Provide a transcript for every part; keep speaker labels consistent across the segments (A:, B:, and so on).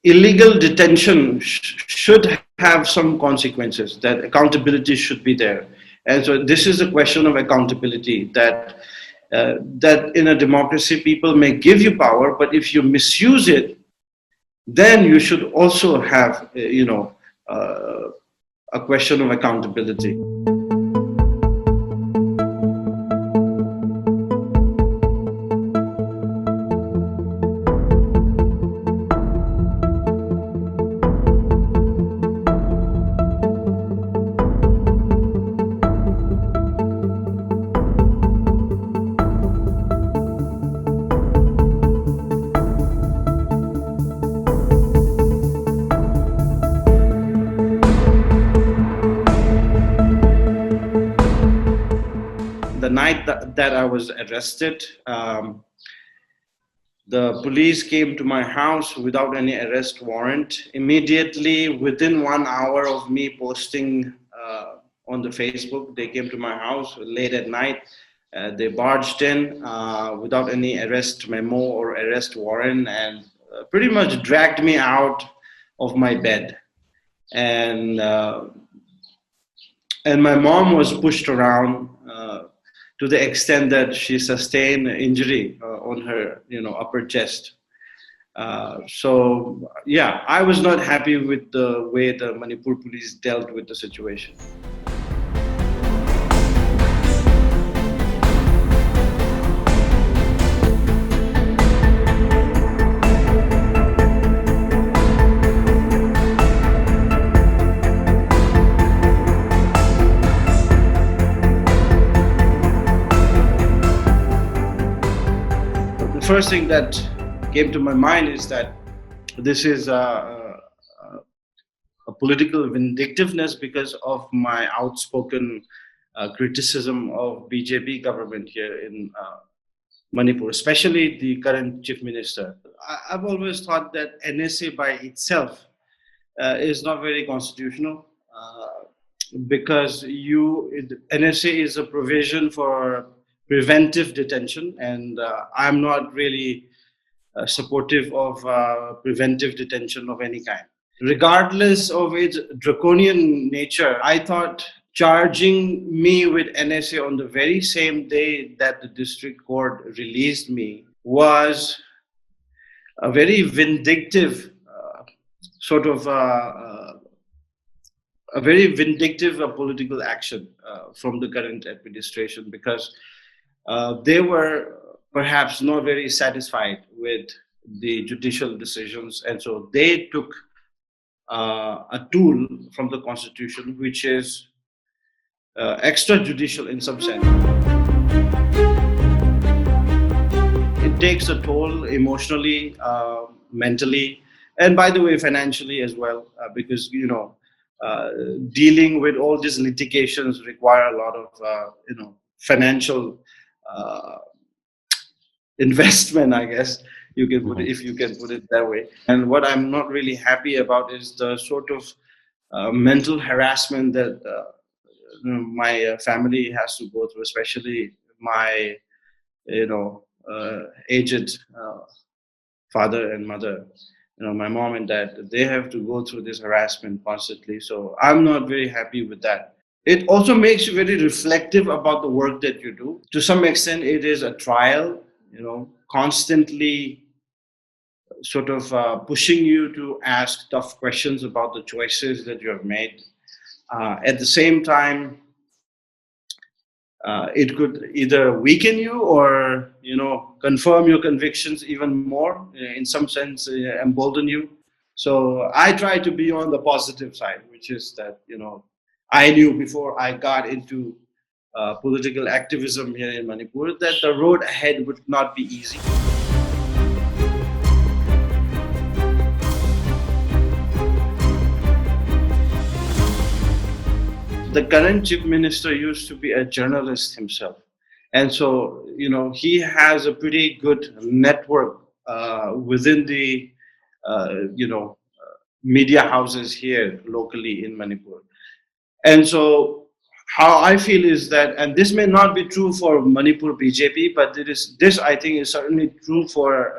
A: illegal detention should have some consequences, that accountability should be there. And so this is a question of accountability, that that in a democracy people may give you power, but if you misuse it, then you should also have, a question of accountability. The night that I was arrested, the police came to my house without any arrest warrant. Immediately, within 1 hour of me posting on the Facebook, they came to my house late at night. They barged in without any arrest memo or arrest warrant, and pretty much dragged me out of my bed. And my mom was pushed around to the extent that she sustained injury on her, upper chest. So yeah, I was not happy with the way the Manipur police dealt with the situation. The first thing that came to my mind is that this is a political vindictiveness because of my outspoken criticism of BJP government here in Manipur, especially the current chief minister. I've always thought that NSA by itself is not very constitutional because NSA is a provision for preventive detention, and I'm not really supportive of preventive detention of any kind. Regardless of its draconian nature, I thought charging me with NSA on the very same day that the district court released me was a very vindictive a very vindictive political action from the current administration, because they were perhaps not very satisfied with the judicial decisions, and so they took a tool from the constitution which is extrajudicial in some sense. It takes a toll emotionally, mentally, and by the way, financially as well, because dealing with all these litigations require a lot of financial investment, I guess you can put it, if you can put it that way. And what I'm not really happy about is the sort of mental harassment that my family has to go through, especially my aged father and mother. My mom and dad, they have to go through this harassment constantly. So I'm not very happy with that. It also makes you very reflective about the work that you do. To some extent, it is a trial, constantly sort of pushing you to ask tough questions about the choices that you have made. At the same time, it could either weaken you or, confirm your convictions even more, in some sense, embolden you. So I try to be on the positive side, which is that, I knew before I got into political activism here in Manipur that the road ahead would not be easy. The current chief minister used to be a journalist himself. And so, he has a pretty good network within the, media houses here locally in Manipur. And so how I feel is that, and this may not be true for Manipur BJP, but this I think is certainly true for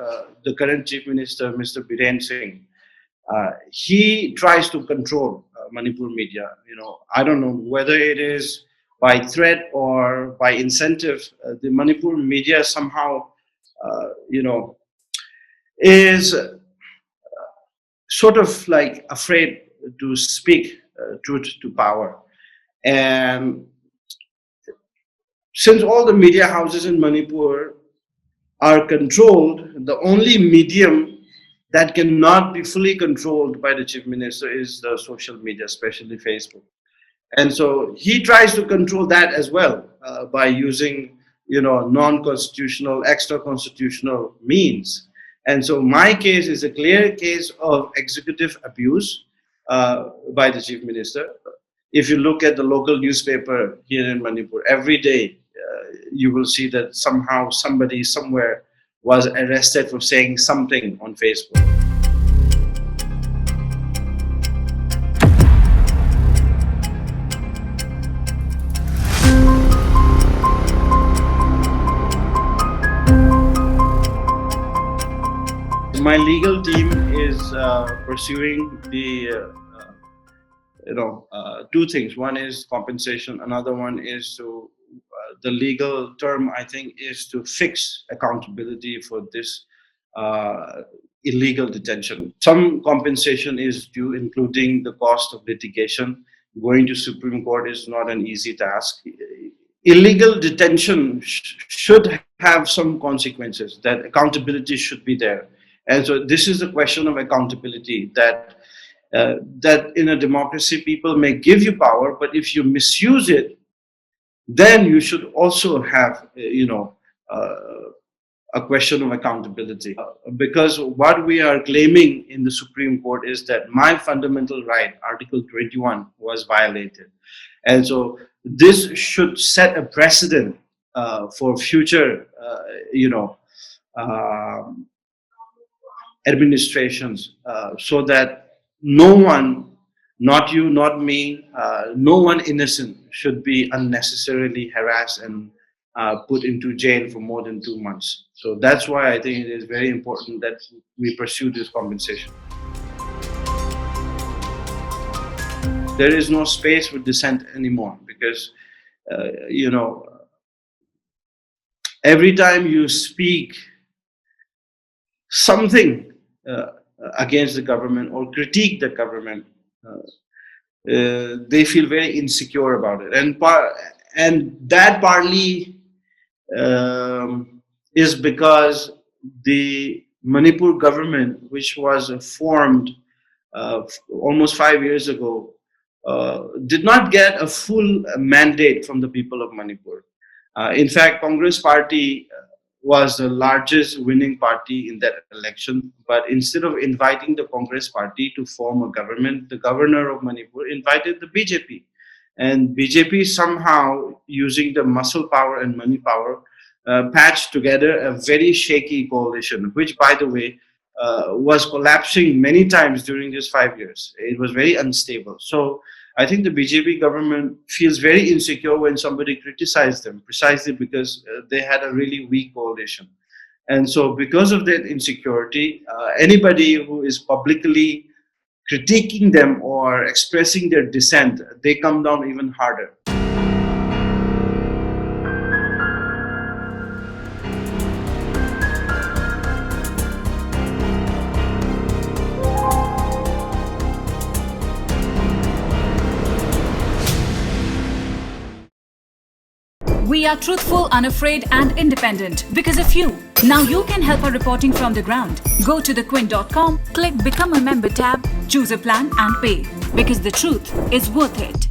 A: the current chief minister, Mr. Biren Singh. he tries to control Manipur media. I don't know whether it is by threat or by incentive. The Manipur media somehow, is sort of like afraid to speak truth to power. And since all the media houses in Manipur are controlled, the only medium that cannot be fully controlled by the chief minister is the social media, especially Facebook. And so he tries to control that as well by using, non-constitutional, extra-constitutional means. And so my case is a clear case of executive abuse by the chief minister. If you look at the local newspaper here in Manipur, every day you will see that somehow somebody somewhere was arrested for saying something on Facebook. My legal team is pursuing the two things. One is compensation. Another one is to the legal term, I think, is to fix accountability for this illegal detention. Some compensation is due, including the cost of litigation. Going to Supreme Court is not an easy task. Illegal detention should have some consequences. That accountability should be there. And so this is a question of accountability, that in a democracy, people may give you power, but if you misuse it, then you should also have, a question of accountability. Because what we are claiming in the Supreme Court is that my fundamental right, Article 21, was violated. And so this should set a precedent for future, administrations, so that no one, not you, not me, no one innocent should be unnecessarily harassed and put into jail for more than 2 months. So that's why I think it is very important that we pursue this compensation. There is no space for dissent anymore, because, every time you speak something against the government or critique the government, they feel very insecure about it, and that partly is because the Manipur government, which was formed almost 5 years ago, did not get a full mandate from the people of Manipur. In fact, Congress party was the largest winning party in that election. But instead of inviting the Congress party to form a government, the governor of Manipur invited the BJP. And BJP somehow, using the muscle power and money power, patched together a very shaky coalition, which, by the way, was collapsing many times during these 5 years. It was very unstable. So I think the BJP government feels very insecure when somebody criticizes them, precisely because they had a really weak coalition. And so because of that insecurity, anybody who is publicly critiquing them or expressing their dissent, they come down even harder.
B: We are truthful, unafraid and independent because of you. Now you can help our reporting from the ground. Go to thequint.com, click Become a Member tab, choose a plan and pay. Because the truth is worth it.